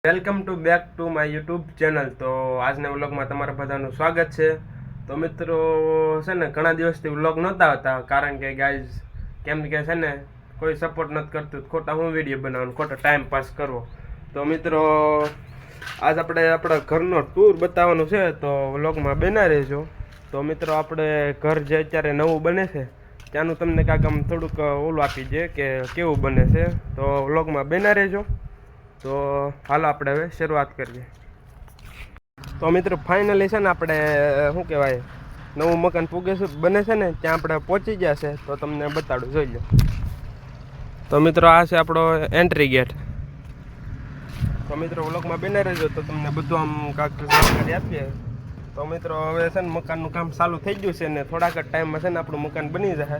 Welcome to back to my YouTube channel. તો આજના વ્લોગમાં તમારા બધાનું સ્વાગત છે. તો મિત્રો છે ને ઘણા દિવસથી વ્લોગ નહોતા આવતા, કારણ કે ગાઈઝ કેમ કે છે ને કોઈ સપોર્ટ નથી કરતું, ખોટા હું વિડીયો બનાવવાનું, ખોટો ટાઈમ પાસ કરવો. તો મિત્રો આજ આપણે આપણા ઘરનો ટૂર બતાવવાનું છે, તો વ્લોગમાં બના રહેજો. તો મિત્રો આપણે ઘર જે અત્યારે નવું બને છે ત્યાંનું તમને કાંઈક આમ થોડુંક ઓલું આપી દે કે કેવું બને છે. તો વ્લોગમાં બના રહેજો. તો હાલો આપણે હવે શરૂઆત કરીએ. તો મિત્રો ફાઇનલી છે ને આપણે શું કહેવાય નવું મકાન બને છે ને ત્યાં આપણે પહોંચી ગયા છે. તો તમને બતાડું, જોઈ લો. તો મિત્રો આ છે આપણો એન્ટ્રી ગેટ. તો મિત્રો વ્લોગમાં બને રહેજો તો તમને બધું આમ કાંઈક જાણકારી આપીએ. તો મિત્રો હવે છે ને મકાનનું કામ ચાલુ થઈ ગયું છે ને થોડાક જ ટાઈમમાં છે ને આપણું મકાન બની જશે.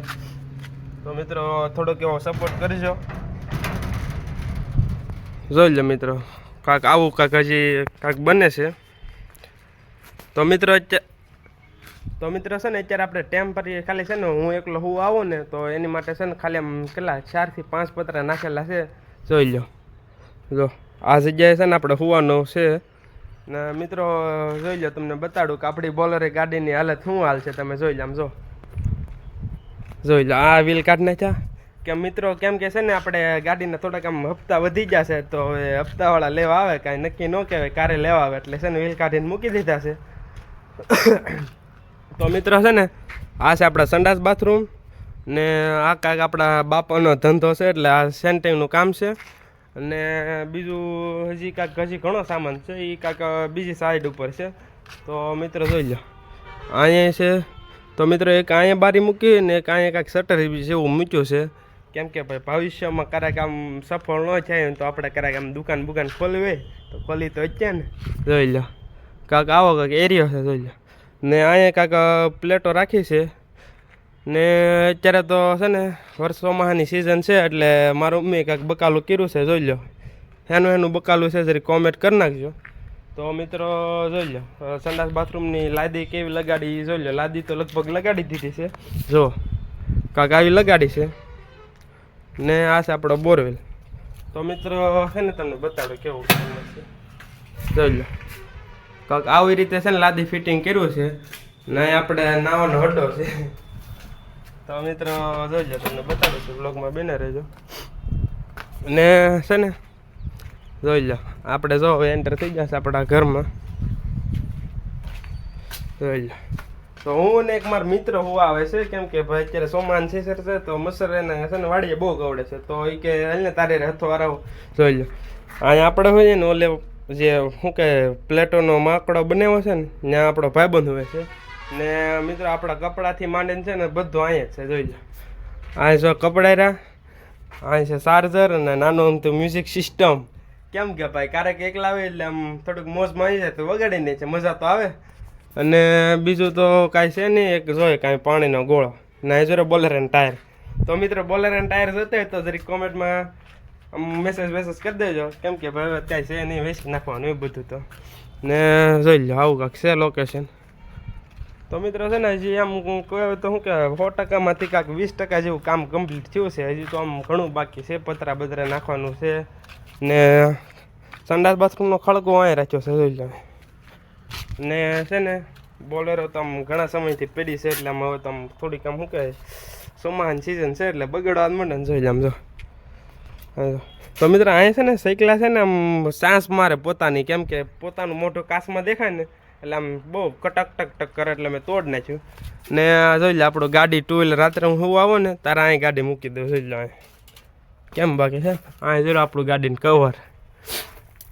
તો મિત્રો થોડોક એવો સપોર્ટ કરજો. જોઈ લો મિત્રો, કાંઈક આવું કાંઈક હજી કાંઈક બને છે. તો મિત્રો છે ને અત્યારે આપણે ટેમ્પરરી ખાલી છે ને હું એકલો હું આવું ને તો એની માટે છે ને ખાલી આમ કેટલા 4 થી 5 પતરા નાખેલા છે. જોઈ લો, જો આ જગ્યાએ છે ને આપણે હુવાનું છે ને મિત્રો. જોઈ લો, તમને બતાડું કે આપણી બોલરે ગાડીની હાલત શું હાલ છે. તમે જોઈ લો, આમ જોઈ લો, આ વ્હીલ કાઢ નાખ્યા. કે મિત્રો કેમ કે છે ને આપણે ગાડીના થોડાક આમ હપ્તા વધી જશે, તો હવે હપ્તાવાળા લેવા આવે કાંઈ નક્કી ન કહેવાય, કારે લેવા આવે એટલે છે ને વ્હીલ કાઢીને મૂકી દીધા છે. તો મિત્રો છે ને આ છે આપણા સંડાસ બાથરૂમ ને આ કાંઈક આપણા બાપાનો ધંધો છે એટલે આ સેન્ટિંગનું કામ છે. અને બીજું હજી ઘણો સામાન છે, એ કાંઈક બીજી સાઈડ ઉપર છે. તો મિત્રો જોઈ લો, અહીંયા છે. તો મિત્રો એક અહીંયા બારી મૂકી ને એક અહીંયા કાંઈક શટર જેવું મૂક્યું છે. કેમ કે ભાઈ ભવિષ્યમાં ક્યારેક આમ સફળ ન થાય તો આપણે ક્યારેક આમ દુકાન ખોલવી હોય તો ખોલી તો જ ને. જોઈ લો, કાંઈક આવો કાંઈક એરિયો છે. જોઈ લો, ને અહીંયા કાંઈક પ્લેટો રાખી છે. ને અત્યારે તો છે ને ચોમાસાની સિઝન છે એટલે મારું મમ્મીએ કાંઈક બકાલું કર્યું છે. જોઈ લો, એનું બકાલું છે, જરી કોમેન્ટ કરી નાખજો. તો મિત્રો જોઈ લો, સંડાસ બાથરૂમની લાદી કેવી લગાડી. જોઈ લો, લાદી તો લગભગ લગાડી દીધી છે. જો કાંઈક આવી લગાડી છે. ને આ છે આપણો બોરવેલ. તો મિત્રો છે ને તમને બતાડો કેવું છે. જોઈ લો, કાંઈક આવી રીતે છે ને લાદી ફિટિંગ કર્યું છે. ને આપણે નાવાનો હડ્ડો છે. તો મિત્રો જોઈ લો, તમને બતાડું છું, બ્લોગમાં બને રહેજો. ને છે ને જોઈ લો, આપણે જો એન્ટર થઈ જશે આપણા ઘરમાં. જોઈ લો, તો હું ને એક મારા મિત્ર હોવા આવે છે. કેમ કે ભાઈ અત્યારે સોમાન છે તો મસર એને છે ને વાડીએ બહુ ગવડે છે. તો એ કે હાલને તારે હથો આરાવો. જોઈ લો, અહીંયા આપણે હોય ને ઓલે જે શું કે પ્લેટોનો માકડો બનાવ્યો છે ને ત્યાં આપણો ભાઈબંધ હોય છે. ને મિત્રો આપણા કપડાથી માંડીને છે ને બધું અહીંયા જ છે. જોઈ લો, અહીંયા જો કપડા રહ્યા, અહીં છે ચાર્જર અને નાનો અમથું મ્યુઝિક સિસ્ટમ. કેમ કે ભાઈ ક્યારેક એકલા આવે એટલે આમ થોડુંક મોજમાં આવી જાય તો વગાડી દે છે, મજા તો આવે. અને બીજું તો કાંઈ છે નહીં, એક જોઈએ કાંઈ પાણીનો ગોળો ના જોડે બોલેર એન્ડ ટાયર. તો મિત્રો બોલેર એન્ડ ટાયર જોતા હોય તો જરી કોમેન્ટમાં મેસેજ કરી દેજો. કેમ કે ભાઈ અત્યારે છે નહીં, વેચી નાખવાનું એ બધું. તો ને જોઈ લો, આવું કાંઈક છે લોકેશન. તો મિત્રો છે ને હજી આમ કહેવાય તો શું કહેવાય 100%માંથી કાંઈક 20% જેવું કામ કમ્પ્લીટ થયું છે. હજી તો આમ ઘણું બાકી છે, પતરા બતરા નાખવાનું છે. ને સંડાસ બાથરૂમનો ખળગો અહીં રાખ્યો છે. જોઈ લો, ને છે ને બોલેરો તો આમ ઘણા સમયથી પડી છે એટલે આમ હવે તો આમ થોડીક આમ શું કહેવાય ચોમાસાની સિઝન છે એટલે બગડવા માંડે ને. જોઈ લો આમ જો. તો મિત્રો અહીંયા છે ને સાયકલા છે ને આમ સાંસ મારે પોતાની, કેમ કે પોતાનું મોઢું કાચમાં દેખાય ને એટલે આમ બહુ ટક કરે એટલે મેં તોડ નાખ્યું. ને જોઈ લો આપણું ગાડી 2 વ્હીલર રાત્રે હું આવો ને તારે અહીં ગાડી મૂકી દઉં. જોઈ લો અહીં કેમ બાકી છે. અહીં જોઈ લો આપણું ગાડીનું કવર.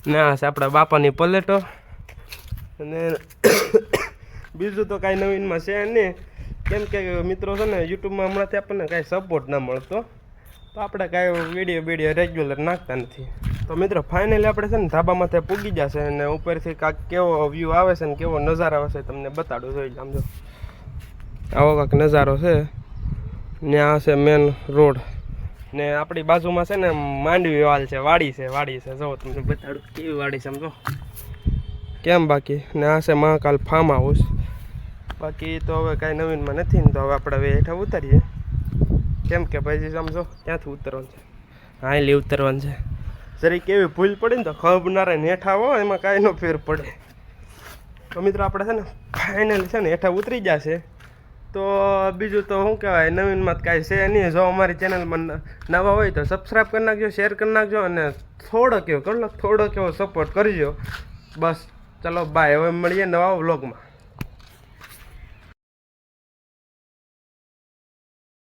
ને આ છે આપણા બાપાની પ્લેટો. અને બીજું તો કાંઈ નવીનમાં છે નહીં. કેમ કે મિત્રો છે ને યુટ્યુબમાં હમણાંથી આપણને કાંઈ સપોર્ટ ના મળતો, તો આપણે કાંઈ વિડીયો રેગ્યુલર નાખતા નથી. તો મિત્રો ફાઇનલી આપણે છે ને ધાબામાંથી પૂગી જશે અને ઉપરથી કાંઈક કેવો વ્યૂ આવે છે ને કેવો નજારો આવે છે તમને બતાડું. જોઈ લો આમ જો, આવો કાંઈક નજારો છે. ને આ છે મેન રોડ ને આપણી બાજુમાં છે ને માંડવી વાલ છે, વાડી છે. જો તમને બતાડું કેવી વાડી છે સમજો કેમ બાકી. ને આ છે મહાકાલ ફાર્મ હાઉસ. બાકી તો હવે કાંઈ નવીનમાં નથી ને. તો હવે આપણે હવે હેઠા ઉતરીએ. કેમ કે ભાઈ સમજો ક્યાંથી ઉતરવાનું છે, હાઈલી ઉતરવાનું છે. જરી કેવી ભૂલ પડી ને તો ખબનારે હેઠા હોય એમાં કાંઈ ન ફેર પડે. તો મિત્રો આપણે છે ને ફાઇનલી છે ને હેઠા ઉતરી જશે. તો બીજું તો શું કહેવાય, નવીનમાં કાંઈ છે નહીં. જો અમારી ચેનલમાં નવા હોય તો સબસ્ક્રાઈબ કરી નાખજો, શેર કરી નાખજો અને થોડોક એવો સપોર્ટ કરજો. બસ ચલો બાય, હવે મળીએ નવા વ્લોગમાં.